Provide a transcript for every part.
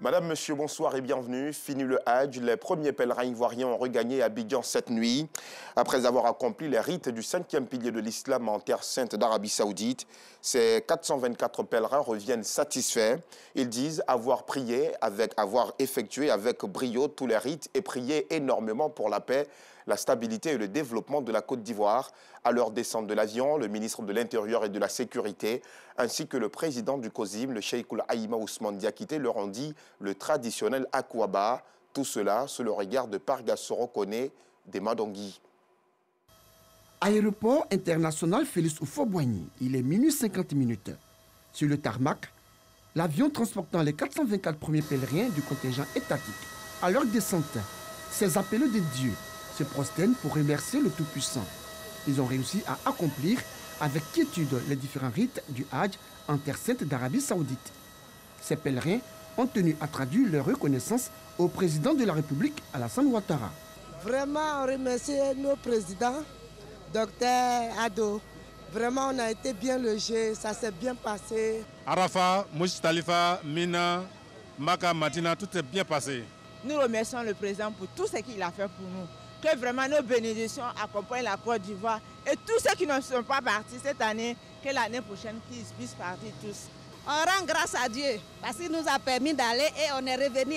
Madame, Monsieur, bonsoir et bienvenue. Fini le Hajj, les premiers pèlerins ivoiriens ont regagné Abidjan cette nuit. Après avoir accompli les rites du 5e pilier de l'islam en terre sainte d'Arabie Saoudite, ces 424 pèlerins reviennent satisfaits. Ils disent avoir effectué avec brio tous les rites et prié énormément pour la paix, la stabilité et le développement de la Côte d'Ivoire. À leur descente de l'avion, le ministre de l'Intérieur et de la Sécurité, ainsi que le président du COSIM, le Cheikh Aïma Ousmane Diakité, leur ont dit le traditionnel Akouaba. Tout cela sous le regard de Parga Sorokone des Madongui. Aéroport international Félix Houphouët-Boigny, il est minuit 50 minutes. Sur le tarmac, l'avion transportant les 424 premiers pèlerins du contingent étatique. À leur descente, ces appelés de Dieu se prosternent pour remercier le Tout-Puissant. Ils ont réussi à accomplir avec quiétude les différents rites du Hajj en terre sainte d'Arabie Saoudite. Ces pèlerins ont tenu à traduire leur reconnaissance au président de la République, Alassane Ouattara. Vraiment, on remercie nos présidents, Docteur Ado. Vraiment, on a été bien logés, ça s'est bien passé. Arafat, Mouchtalifa, Mina, Maka, Matina, tout est bien passé. Nous remercions le président pour tout ce qu'il a fait pour nous. Que vraiment nos bénédictions accompagnent la Côte d'Ivoire et tous ceux qui ne sont pas partis cette année, que l'année prochaine qu'ils puissent partir tous. On rend grâce à Dieu parce qu'il nous a permis d'aller et on est revenu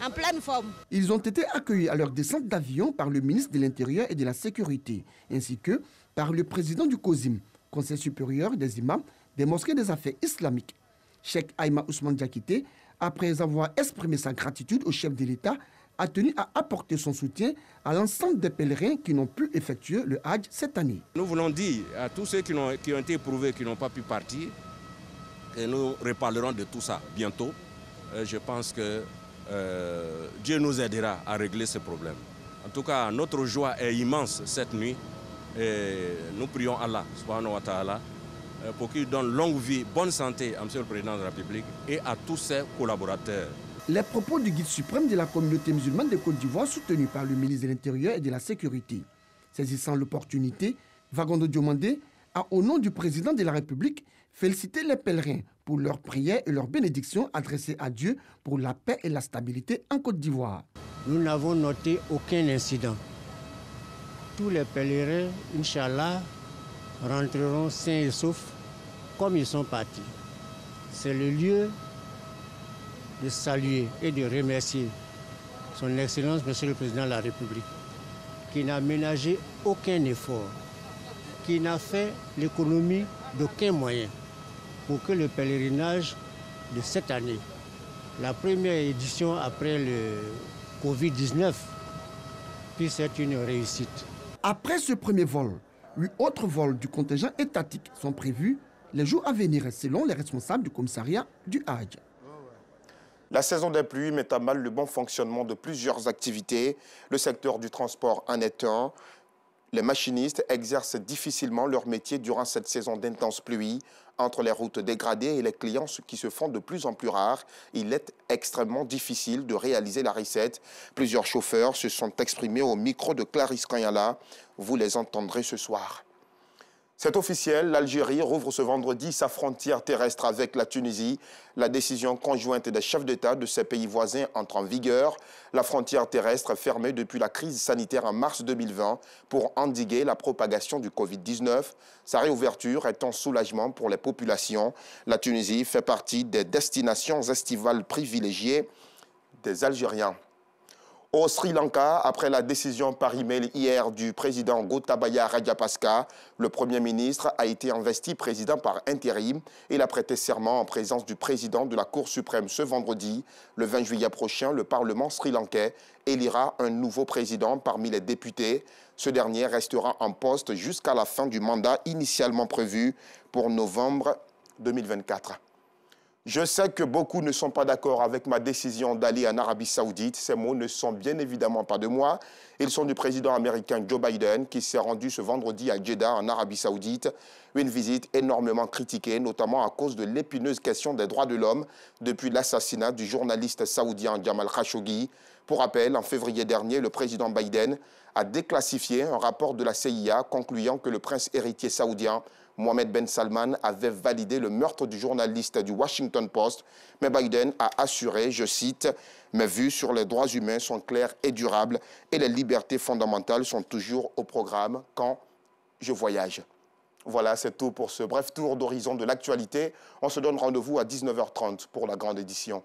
en pleine forme. Ils ont été accueillis à leur descente d'avion par le ministre de l'Intérieur et de la Sécurité, ainsi que par le président du COSIM, Conseil supérieur des imams des mosquées des affaires islamiques. Cheikh Aïma Ousmane Diakité, après avoir exprimé sa gratitude au chef de l'État, a tenu à apporter son soutien à l'ensemble des pèlerins qui n'ont pu effectuer le Hajj cette année. Nous voulons dire à tous ceux qui ont été éprouvés, qui n'ont pas pu partir, que nous reparlerons de tout ça bientôt. Je pense que Dieu nous aidera à régler ce problème. En tout cas, notre joie est immense cette nuit. Et nous prions Allah, subhanahu wa ta'ala, pour qu'il donne longue vie, bonne santé à M. le Président de la République et à tous ses collaborateurs. Les propos du guide suprême de la communauté musulmane de Côte d'Ivoire, soutenu par le ministre de l'Intérieur et de la Sécurité. Saisissant l'opportunité, Vagondo Diomandé a, au nom du président de la République, félicité les pèlerins pour leurs prières et leurs bénédictions adressées à Dieu pour la paix et la stabilité en Côte d'Ivoire. Nous n'avons noté aucun incident. Tous les pèlerins, Inch'Allah, rentreront sains et saufs comme ils sont partis. C'est le lieu de saluer et de remercier son Excellence, Monsieur le Président de la République, qui n'a ménagé aucun effort, qui n'a fait l'économie d'aucun moyen pour que le pèlerinage de cette année, la première édition après le Covid-19, puisse être une réussite. Après ce premier vol, 8 autres vols du contingent étatique sont prévus les jours à venir, selon les responsables du commissariat du Hajj. La saison des pluies met à mal le bon fonctionnement de plusieurs activités. Le secteur du transport en est un. Les machinistes exercent difficilement leur métier durant cette saison d'intenses pluies. Entre les routes dégradées et les clients qui se font de plus en plus rares, il est extrêmement difficile de réaliser la recette. Plusieurs chauffeurs se sont exprimés au micro de Clarisse Kanyala. Vous les entendrez ce soir. C'est officiel, l'Algérie rouvre ce vendredi sa frontière terrestre avec la Tunisie. La décision conjointe des chefs d'État de ces pays voisins entre en vigueur. La frontière terrestre fermée depuis la crise sanitaire en mars 2020 pour endiguer la propagation du Covid-19. Sa réouverture est un soulagement pour les populations. La Tunisie fait partie des destinations estivales privilégiées des Algériens. Au Sri Lanka, après la décision par email hier du président Gotabaya Rajapaksa, le Premier ministre a été investi président par intérim. Il a prêté serment en présence du président de la Cour suprême ce vendredi. Le 20 juillet prochain, le Parlement sri-lankais élira un nouveau président parmi les députés. Ce dernier restera en poste jusqu'à la fin du mandat initialement prévu pour novembre 2024. Je sais que beaucoup ne sont pas d'accord avec ma décision d'aller en Arabie Saoudite. Ces mots ne sont bien évidemment pas de moi. Ils sont du président américain Joe Biden qui s'est rendu ce vendredi à Jeddah en Arabie Saoudite. Une visite énormément critiquée, notamment à cause de l'épineuse question des droits de l'homme depuis l'assassinat du journaliste saoudien Jamal Khashoggi. Pour rappel, en février dernier, le président Biden a déclassifié un rapport de la CIA concluant que le prince héritier saoudien Mohammed Ben Salman avait validé le meurtre du journaliste du Washington Post. Mais Biden a assuré, je cite, « Mes vues sur les droits humains sont claires et durables et les libertés fondamentales sont toujours au programme quand je voyage ». Voilà, c'est tout pour ce bref tour d'horizon de l'actualité. On se donne rendez-vous à 19h30 pour la grande édition.